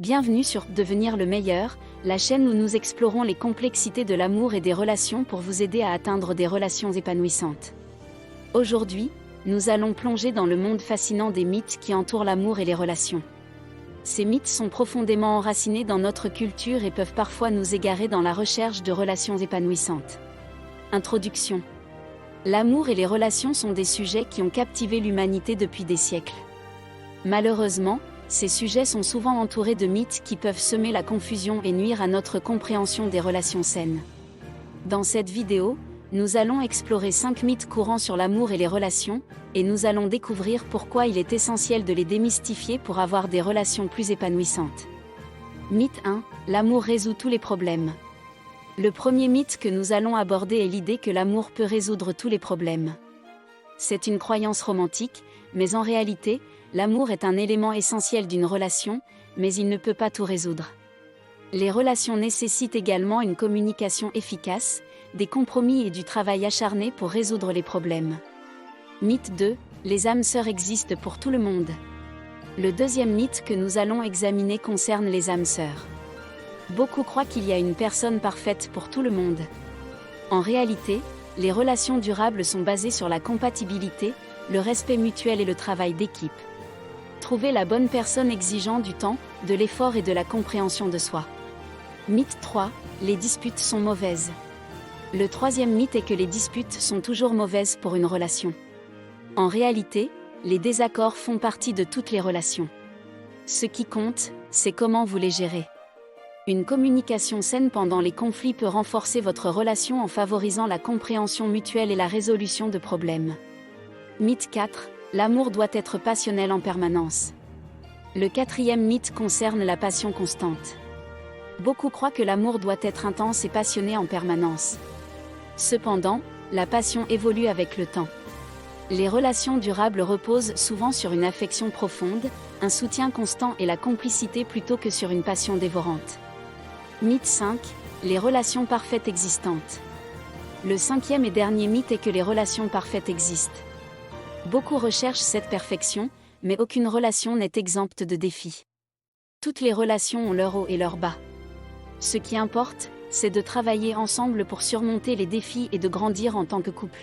Bienvenue sur Devenir le meilleur, la chaîne où nous explorons les complexités de l'amour et des relations pour vous aider à atteindre des relations épanouissantes. Aujourd'hui, nous allons plonger dans le monde fascinant des mythes qui entourent l'amour et les relations. Ces mythes sont profondément enracinés dans notre culture et peuvent parfois nous égarer dans la recherche de relations épanouissantes. Introduction. L'amour et les relations sont des sujets qui ont captivé l'humanité depuis des siècles. Malheureusement, ces sujets sont souvent entourés de mythes qui peuvent semer la confusion et nuire à notre compréhension des relations saines. Dans cette vidéo, nous allons explorer 5 mythes courants sur l'amour et les relations, et nous allons découvrir pourquoi il est essentiel de les démystifier pour avoir des relations plus épanouissantes. Mythe 1. L'amour résout tous les problèmes. Le premier mythe que nous allons aborder est l'idée que l'amour peut résoudre tous les problèmes. C'est une croyance romantique, mais en réalité, l'amour est un élément essentiel d'une relation, mais il ne peut pas tout résoudre. Les relations nécessitent également une communication efficace, des compromis et du travail acharné pour résoudre les problèmes. Mythe 2. Les âmes sœurs existent pour tout le monde. Le deuxième mythe que nous allons examiner concerne les âmes sœurs. Beaucoup croient qu'il y a une personne parfaite pour tout le monde. En réalité, les relations durables sont basées sur la compatibilité, le respect mutuel et le travail d'équipe. Trouver la bonne personne exigeant du temps, de l'effort et de la compréhension de soi. Mythe 3. Les disputes sont mauvaises. Le troisième mythe est que les disputes sont toujours mauvaises pour une relation. En réalité, les désaccords font partie de toutes les relations. Ce qui compte, c'est comment vous les gérez. Une communication saine pendant les conflits peut renforcer votre relation en favorisant la compréhension mutuelle et la résolution de problèmes. Mythe 4. L'amour doit être passionnel en permanence. Le quatrième mythe concerne la passion constante. Beaucoup croient que l'amour doit être intense et passionné en permanence. Cependant, la passion évolue avec le temps. Les relations durables reposent souvent sur une affection profonde, un soutien constant et la complicité plutôt que sur une passion dévorante. Mythe 5. Les relations parfaites existantes. Le cinquième et dernier mythe est que les relations parfaites existent. Beaucoup recherchent cette perfection, mais aucune relation n'est exempte de défis. Toutes les relations ont leur haut et leur bas. Ce qui importe, c'est de travailler ensemble pour surmonter les défis et de grandir en tant que couple.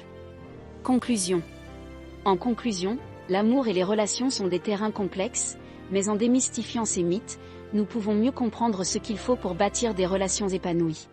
Conclusion. En conclusion, l'amour et les relations sont des terrains complexes, mais en démystifiant ces mythes, nous pouvons mieux comprendre ce qu'il faut pour bâtir des relations épanouies.